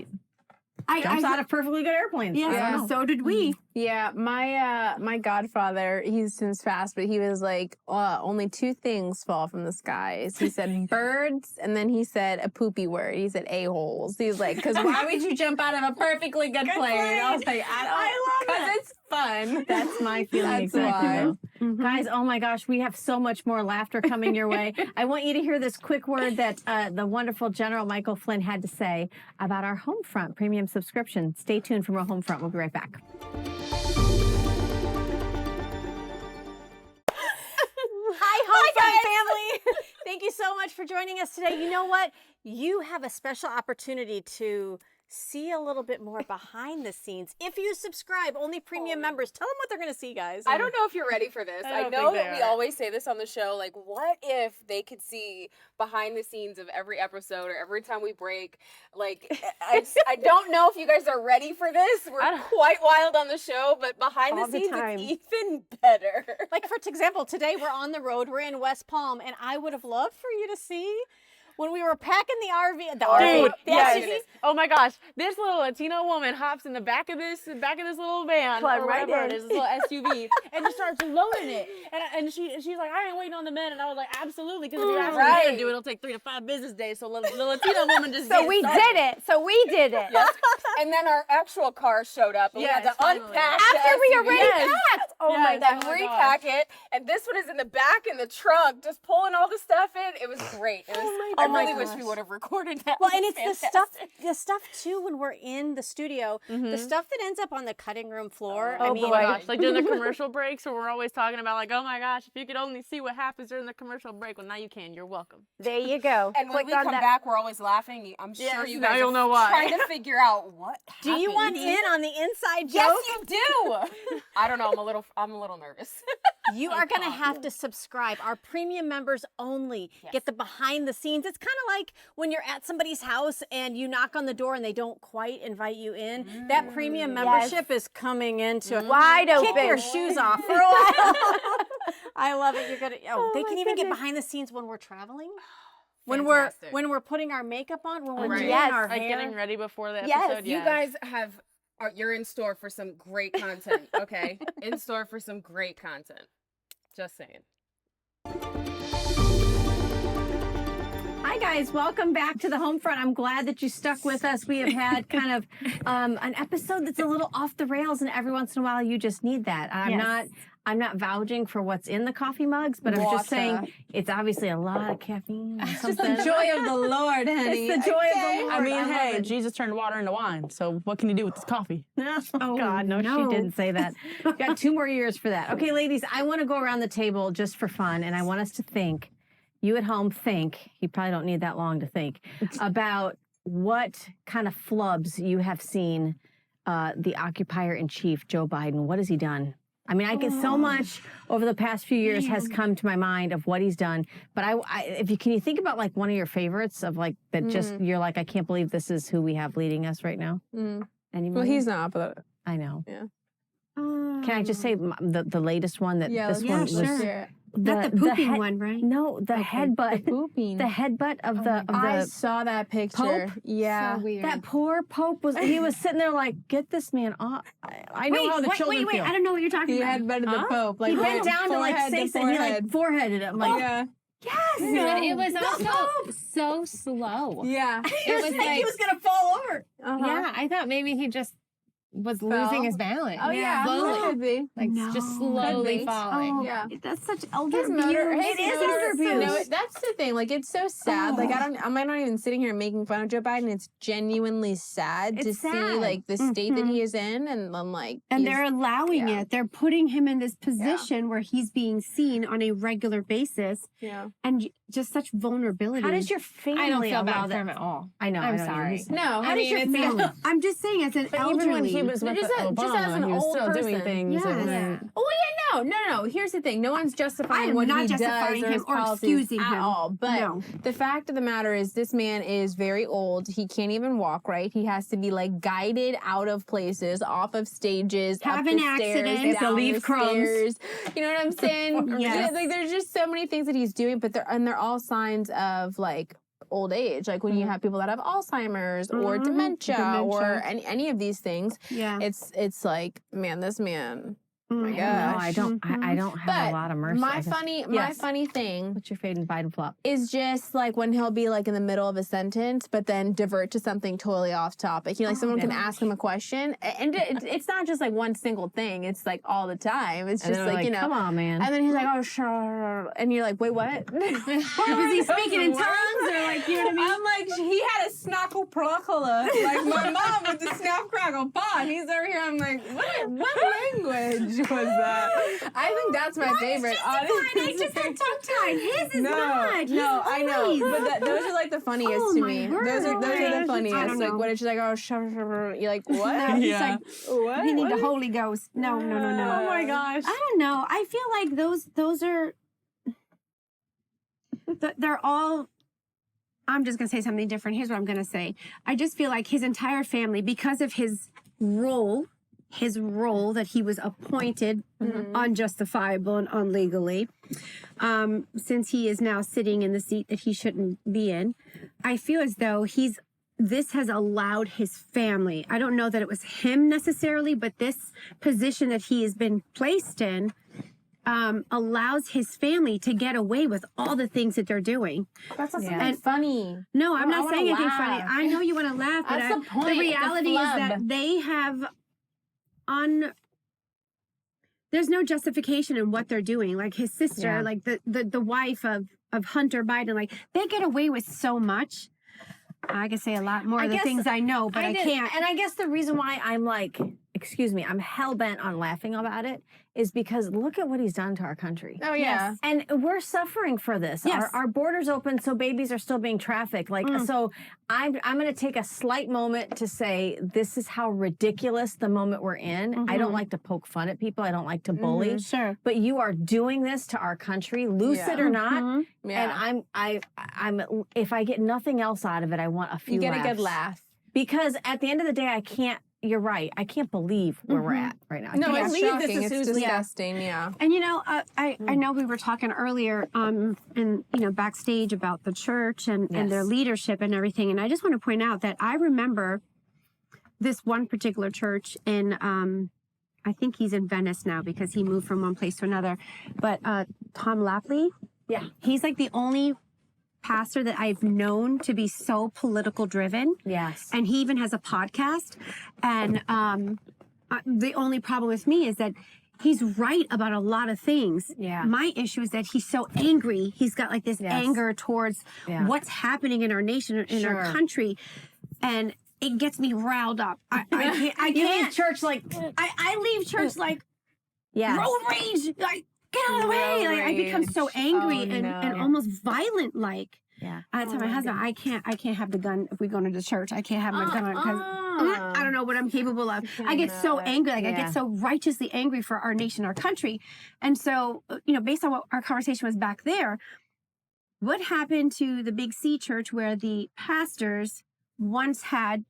jumps out of perfectly good airplanes. Yes, I don't know. so did we. Yeah, my godfather, he's since passed, but he was like, only two things fall from the skies. He said birds, and then he said a poopy word. He said a-holes. He's like, because why would you jump out of a perfectly good plane? And I was like, I love it. Because it's fun. That's my feeling That's exactly. why. though. Guys, oh my gosh, we have so much more laughter coming your way. I want you to hear this quick word that the wonderful General Michael Flynn had to say about our Homefront premium subscription. Stay tuned for more Homefront. We'll be right back. Hi, Homefront family. Thank you so much for joining us today. You know what? You have a special opportunity to see a little bit more behind the scenes. If you subscribe, only premium members, tell them what they're going to see, guys. I don't know if you're ready for this. I know that we always say this on the show, like, what if they could see behind the scenes of every episode or every time we break? Like, I don't know if you guys are ready for this. We're quite wild on the show, but behind the scenes, it's even better. Like, for example, today we're on the road, we're in West Palm, and I would have loved for you to see when we were packing the RV. The SUV. Oh my gosh, this little Latino woman hops in the back of this little van, Climb or right whatever in. it is, this little SUV, and just starts loading it. And she's like, I ain't waiting on the men, and I was like, absolutely, because if you ask me to do it, it'll take 3 to 5 business days. So the Latino woman just So we did it. Yes. And then our actual car showed up, and we had to unpack After we the SUV. already packed. Oh my God. Repack it, and this one is in the back in the trunk, just pulling all the stuff in. It was great. It was, I really wish we would have recorded that. Well, It and was it's fantastic. the stuff too when we're in the studio, the stuff that ends up on the cutting room floor. I Oh mean, my gosh, like during the commercial breaks where we're always talking about like, oh my gosh, if you could only see what happens during the commercial break, well now you can, you're welcome. there you go. And when we come back, we're always laughing. I'm sure you now guys you'll are know why. trying to figure out what Do you happened. want in on the inside joke? Yes, you do. I don't know. I'm a little nervous. You are going to have to subscribe. Our premium members only get the behind the scenes. It's kind of like when you're at somebody's house and you knock on the door and they don't quite invite you in. That premium membership is coming into it. Wide open. Kick your shoes off for a while. I love it. You're gonna. They can even get behind the scenes when we're traveling. When we're putting our makeup on, when we're doing our like hair. getting ready before the Yes. episode. You guys you're in store for some great content, okay? In store for some great content. Just saying. Hi guys, welcome back to the home front. I'm glad that you stuck with us. We have had kind of an episode that's a little off the rails, and every once in a while you just need that. I'm not vouching for what's in the coffee mugs, but I'm just saying it's obviously a lot of caffeine. It's just the joy of the Lord, honey. It's the joy of the Lord. I mean, hey, love it. Jesus turned water into wine. So what can you do with this coffee? Oh, God, no, she didn't say that. Got 2 more years for that. Okay, ladies, I want to go around the table just for fun, and I want us to think. You at home think. You probably don't need that long to think about what kind of flubs you have seen the occupier-in-chief, Joe Biden. What has he done? I mean, I get so much over the past few years has come to my mind of what he's done. But can you think about like one of your favorites of like that just you're like, I can't believe this is who we have leading us right now? Anybody? Well, he's not, but I know. Yeah. Can I just say the latest one that this one was? Sure. Not the pooping one, right? No, the headbutt. Pooping. The headbutt of the I saw that picture. Pope? Yeah. So weird. that poor Pope he was sitting there like, get this man off. I know how the children wait. feel. I don't know what you're talking He about. had better the Pope. Like He bent down to like say something. He like foreheaded him. Like, yeah. yes. But it was also so slow. Yeah. It was like, he was gonna fall over. yeah, I thought maybe he just was losing his balance. Oh yeah. Slowly. Could be. Like just slowly falling. Oh, Yeah. that's such elder His abuse. motor, It is elder abuse. No, that's the thing. Like, it's so sad. Like, I'm not even sitting here making fun of Joe Biden. It's genuinely sad to see like the state that he is in, and I'm like, And they're allowing it. They're putting him in this position where he's being seen on a regular basis, and just such vulnerability. How does your family I don't feel allow bad for that? him at all. I know. I'm I don't sorry. either. no. How does your family? I'm just saying, as an But elderly. even when he was with Just as Obama, an he was old still doing person. things. Yes. And, Oh yeah, no. Here's the thing: no one's justifying I'm what not he justifying does him his or policies excusing at him. all. But No. the fact of the matter is, this man is very old. He can't even walk right. He has to be like guided out of places, off of stages, Have up an the stairs, accident. down Leave the crumbs. stairs. You know what I'm saying? Yes. Like there's just so many things that he's doing, but they're all signs of like old age. Like when you have people that have Alzheimer's or dementia or any of these things. Yeah. It's like, man, this man. Oh my No, gosh. I don't have But a lot of mercy. my funny thing What's your favorite Biden flop? is just like when he'll be like in the middle of a sentence, but then divert to something totally off topic. You know, like someone can ask him a question, and it's not just like one single thing. It's like all the time. It's And just they're like, you know. come on, man. And then he's like, oh, sure. And you're like, wait, what? Was he speaking in tongues or like, you know what I mean? I'm like, he had a snackle prockler, like my mom with the snap crackle pot. He's over here. I'm like, what language was that? I think that's my favorite. I just had tongue-tied. His is not. No, I know. Please. But those are like the funniest Oh, to my me. word. Those are I the funniest. don't Like know. what is she like? Oh, you're like what? No, he's like, What? we need the Holy Ghost. No. Oh my gosh. I don't know. I feel like those are they're all. I'm just gonna say something different. Here's what I'm gonna say. I just feel like his entire family, because of his role that he was appointed unjustifiable and unlegally, since he is now sitting in the seat that he shouldn't be in, I feel as though this has allowed his family. I don't know that it was him necessarily, but this position that he has been placed in allows his family to get away with all the things that they're doing. That's not Yeah. something funny. No, I'm I not wanna saying anything laugh. funny. I know you want to laugh, but That's the point, the the reality is that flub. they have there's no justification in what they're doing. Like his sister, like the wife of Hunter Biden, like they get away with so much. I could say a lot more of the things I know, but I can't. And I guess the reason why I'm like, excuse me, I'm hell bent on laughing about it is because look at what he's done to our country. Oh yeah. And we're suffering for this. Yes. Our borders open, so babies are still being trafficked. Like, so I'm going to take a slight moment to say this is how ridiculous the moment we're in. I don't like to poke fun at people. I don't like to bully. Sure. But you are doing this to our country, loose it or not. Yeah. And I'm if I get nothing else out of it, I want a few You get laughs. a good laugh. Because at the end of the day, I can't. You're right. I can't believe where we're at right now. I No, can't it's believe shocking. this It's is disgusting. Yeah. And I know we were talking earlier, and backstage about the church and their leadership and everything. And I just want to point out that I remember this one particular church in, I think he's in Venice now because he moved from one place to another. But Tom Lapley, he's like the only pastor that I've known to be so political driven. Yes. And he even has a podcast. And the only problem with me is that he's right about a lot of things. Yeah. My issue is that he's so angry. He's got like this anger towards what's happening in our nation, in our country. And it gets me riled up. I can't. You leave church like I leave church like road rage. Like, get out of the way. Like, I become so angry and almost violent like. Yeah. I tell my husband, I can't have the gun if we go into the church. I can't have my gun because I don't know what I'm capable of. I get so angry. Like I get so righteously angry for our nation, our country. And so, based on what our conversation was back there, what happened to the Big C church where the pastors once had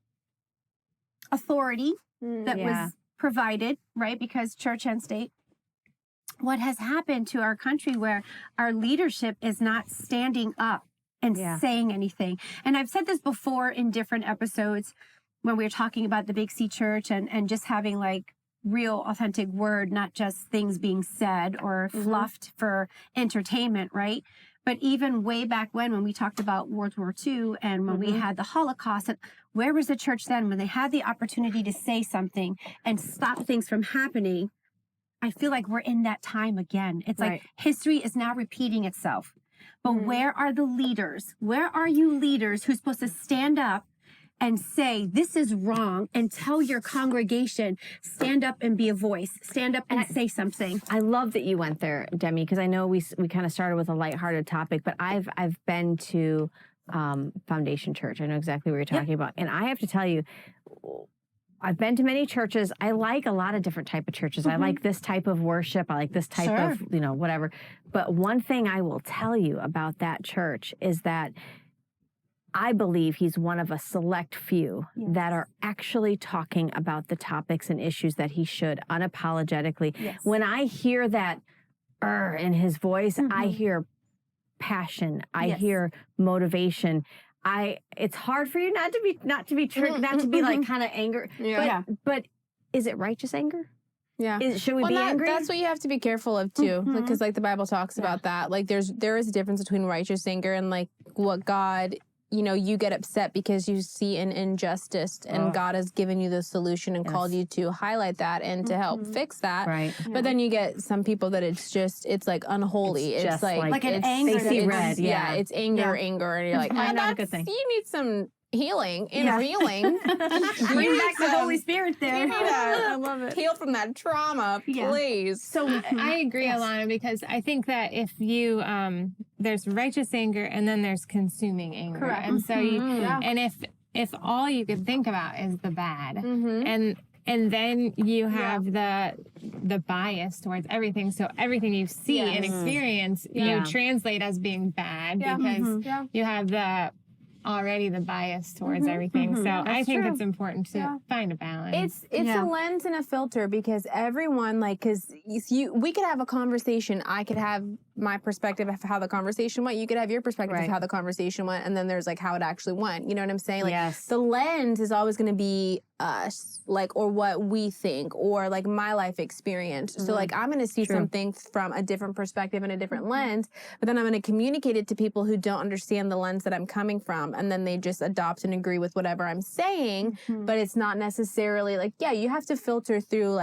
authority that was provided, right? Because church and state. What has happened to our country where our leadership is not standing up and saying anything? And I've said this before in different episodes when we were talking about the Big C church and just having like real authentic word, not just things being said or fluffed for entertainment, right? But even way back when we talked about World War II and when we had the Holocaust, and where was the church then when they had the opportunity to say something and stop things from happening? I feel like we're in that time again. It's like history is now repeating itself. But where are the leaders? Where are you leaders who's supposed to stand up and say, this is wrong, and tell your congregation, stand up and be a voice, stand up and say something. I love that you went there, Demi, because I know we kind of started with a lighthearted topic, but I've been to Foundation Church. I know exactly what you're talking about. And I have to tell you, I've been to many churches. I like a lot of different type of churches. I like this type of worship. I like this type of, whatever. But one thing I will tell you about that church is that I believe he's one of a select few that are actually talking about the topics and issues that he should unapologetically. Yes. When I hear that in his voice, I hear passion. I hear motivation. It's hard for you not to be like kind of anger. But is it righteous anger? Yeah. Should we be angry? That's what you have to be careful of too, because like the Bible talks about that. Like there is a difference between righteous anger and like what God. You get upset because you see an injustice and God has given you the solution and called you to highlight that and to help fix that. Right. But then you get some people that it's like unholy. It's like an anger. They see red. Yeah. It's anger, and you're like, not a good thing. You need some healing and reeling. Bring back the Holy Spirit there. You need I love it. heal from that trauma, please. So I agree, Alana, because I think that if you there's righteous anger and then there's consuming anger. Correct. And so and if all you could think about is the bad and then you have the bias towards everything. So everything you see and experience, you translate as being bad because you have already the bias towards everything. So I think it's important to find a balance. It's a lens and a filter because everyone because we could have a conversation. I could have my perspective of how the conversation went. You could have your perspective of how the conversation went, and then there's like how it actually went. You know what I'm saying? Like the lens is always going to be us, or what we think, or like my life experience. So like I'm going to see something from a different perspective and a different lens, but then I'm going to communicate it to people who don't understand the lens that I'm coming from, and then they just adopt and agree with whatever I'm saying. But it's not necessarily you have to filter through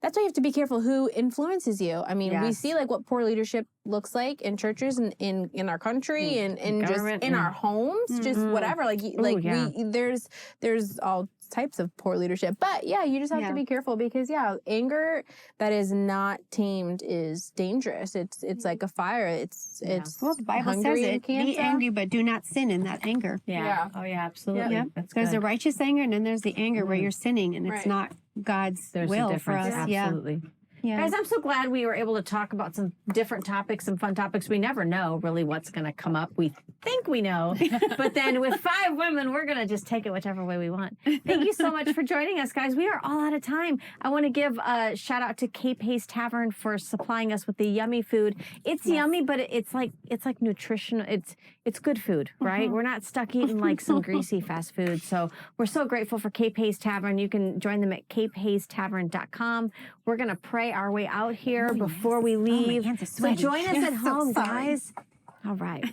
that's why you have to be careful who influences you. I mean, we see what poor leadership looks like in churches and in our country and just in our homes, just whatever. There's all types of poor leadership. But yeah, you just have to be careful because anger that is not tamed is dangerous. It's like a fire. It's well, the Bible says hungry it. and Be cancer. angry, but do not sin in that anger. Yeah. Oh yeah, absolutely. Yep. There's a righteous anger, and then there's the anger where you're sinning, and it's not God's will for us. Absolutely. Yeah. Guys, I'm so glad we were able to talk about some different topics, some fun topics. We never know really what's going to come up. We think we know, but then with 5 women, we're going to just take it whichever way we want. Thank you so much for joining us, guys. We are all out of time. I want to give a shout out to Cape Hayes Tavern for supplying us with the yummy food. It's yummy, but it's like nutritional. It's good food, right? We're not stuck eating like some greasy fast food. So we're so grateful for Cape Hayes Tavern. You can join them at capehaystavern.com. We're going to pray our way out here before we leave. So join us at home, guys. All right.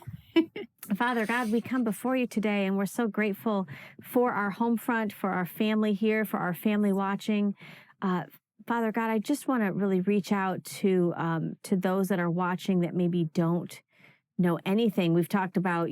Father God, we come before you today, and we're so grateful for our home front, for our family here, for our family watching. Father God, I just want to really reach out to those that are watching that maybe don't know anything. We've talked about,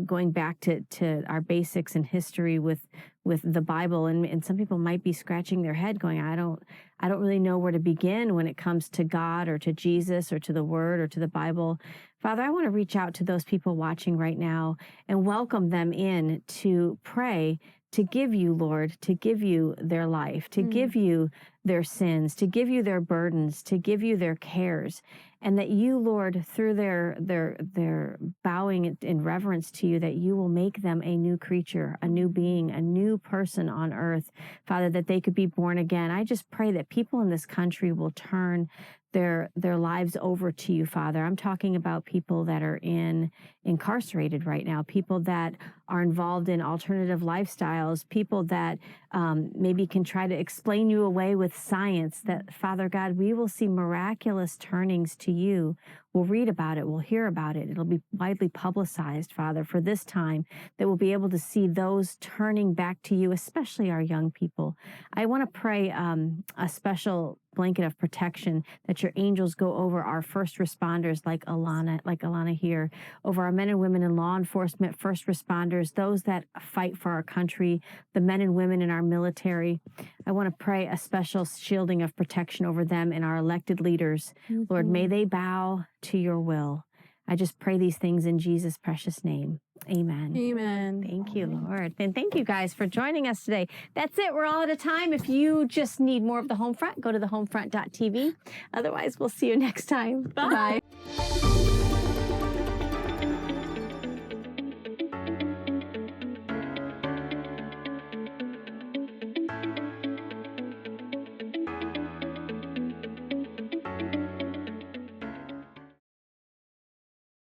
going back to our basics and history with the Bible, and some people might be scratching their head going, I don't really know where to begin when it comes to God or to Jesus or to the Word or to the Bible. Father, I want to reach out to those people watching right now and welcome them in to pray, to give you, Lord, to give you their life, to give you their sins, to give you their burdens, to give you their cares, and that you, Lord, through their bowing in reverence to you, that you will make them a new creature, a new being, a new person on earth, Father, that they could be born again. I just pray that people in this country will turn their lives over to you, Father. I'm talking about people that are incarcerated right now, people that are involved in alternative lifestyles, people that maybe can try to explain you away with science, that, Father God, we will see miraculous turnings to you. We'll read about it. We'll hear about it. It'll be widely publicized, Father, for this time, that we'll be able to see those turning back to you, especially our young people. I want to pray a special blanket of protection, that your angels go over our first responders like Alana here, over our men and women in law enforcement, first responders, those that fight for our country, the men and women in our military. I want to pray a special shielding of protection over them and our elected leaders. Lord, may they bow to your will. I just pray these things in Jesus' precious name. Amen. Amen. Thank you, Lord. And thank you guys for joining us today. That's it. We're all out of time. If you just need more of the Homefront, go to thehomefront.tv. Otherwise, we'll see you next time. Bye.